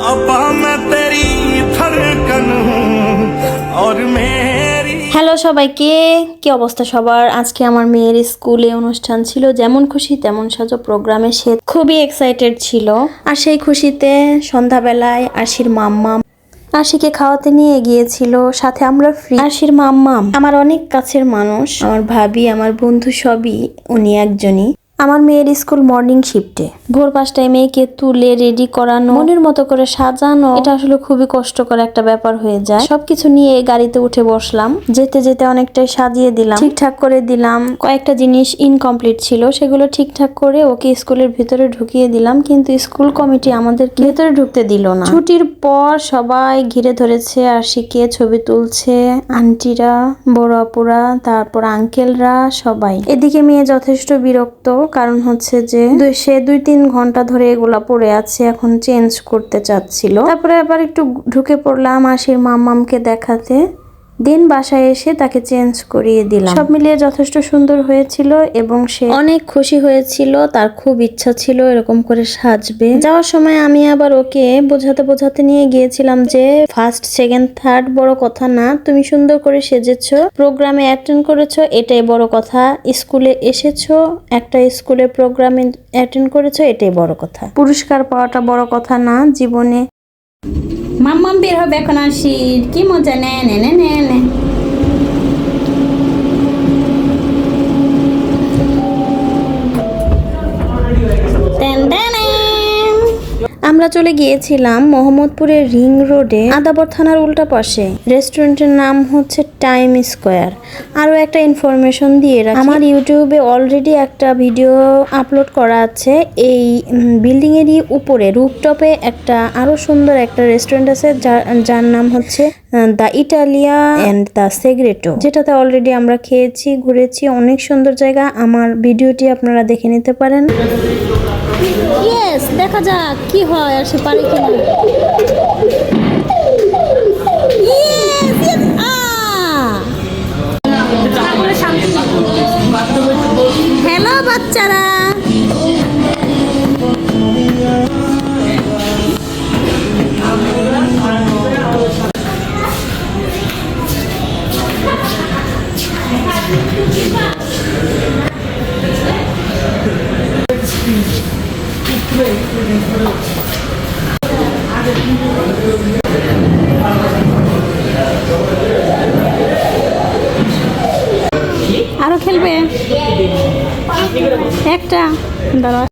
आपा मैं तेरी धड़कन और मेरी। হ্যালো সবাইকে, কি অবস্থা সবার? আজকে আমার মেয়ের স্কুলে অনুষ্ঠান ছিল। যেমন খুশি তেমন সাজো প্রোগ্রামে সে খুবই এক্সাইটেড ছিল। আর সেই খুশিতে সন্ধ্যাবেলায় আশির মাম্মা আশিকে খাওয়াতে নিয়ে গিয়েছিল। সাথে আমরা ফ্রি। আশির মাম্মা আমার অনেক কাছের মানুষ, আমার ভাবি, আমার বন্ধু, সবই উনি একজনই। আমার মেয়ের স্কুল মর্নিং শিফটে। ভোর 5টায় মেয়েকে তুলে রেডি করানো, মনের মতো করে সাজানো, এটা আসলে খুবই কষ্টকর একটা ব্যাপার হয়ে যায়। সবকিছু নিয়ে গাড়িতে উঠে বসলাম। যেতে যেতে অনেকটাই সাজিয়ে দিলাম, ঠিকঠাক করে দিলাম। কয়েকটা জিনিস ইনকমপ্লিট ছিল, সেগুলো ঠিকঠাক করে ওকে স্কুলের ভিতরে ঢুকিয়ে দিলাম, কিন্তু স্কুল কমিটি আমাদের ভিতরে ঢুকতে দিল না। ছুটির পর সবাই ঘিরে ধরেছে আশিকে, ছবি তুলছে আন্টিরা, বড় আপুরা, তারপর আঙ্কেলরা, সবাই। এদিকে মেয়ে যথেষ্ট বিরক্ত, কারণ হচ্ছে যে সে 2-3 ঘন্টা ধরে এগুলা পড়ে আছে, এখন চেঞ্জ করতে চাচ্ছিল। তারপরে আবার একটু ঢুকে পড়লাম আশির মাম্মামকে দেখাতে। দিন বাসায় এসে তাকে চেঞ্জ করিয়ে দিলাম। সব মিলিয়ে যথেষ্ট সুন্দর হয়েছিল এবং সে অনেক খুশি হয়েছিল। তার খুব ইচ্ছা ছিল এরকম করে সাজবে। যাওয়ার সময় আমি আবার ওকে বোঝাতে নিয়ে গিয়েছিলাম যে ফার্স্ট, সেকেন্ড, থার্ড বড় কথা না, তুমি সুন্দর করে সেজেছো, প্রোগ্রামে অ্যাটেন্ড করেছো, এটাই বড় কথা। স্কুলে এসেছো, একটা স্কুলের প্রোগ্রামে অ্যাটেন্ড করেছো, এটাই বড় কথা। পুরস্কার পাওয়াটা বড় কথা না জীবনে। মাম্মাম বের হবে এখন। আশির কি মজা! নে নে নে নে নে। আমরা চলে গিয়েছিলাম মোহাম্মদপুরের রিং রোডে আদাবর থানার উল্টা পাশে। রেস্টুরেন্টের নাম হচ্ছে টাইম স্কোয়ার। আরো একটা ইনফরমেশন দিয়ে রাখি, আমার ইউটিউবে অলরেডি একটা ভিডিও আপলোড করা আছে। এই বিল্ডিং এরই উপরে রুফটপে একটা আরো সুন্দর একটা রেস্টুরেন্ট আছে, যার নাম হচ্ছে দ্য ইটালিয়া এন্ড দ্য সেগ্রেটো, যেটাতে অলরেডি আমরা খেয়েছি, ঘুরেছি। অনেক সুন্দর জায়গা। আমার ভিডিওটি আপনারা দেখে নিতে পারেন। ইয়েস, দেখা যাক কি হয়, আর সে পারে কিনা। হ্যালো বাচ্চারা, আরো খেলবে একটা? দাঁড়া।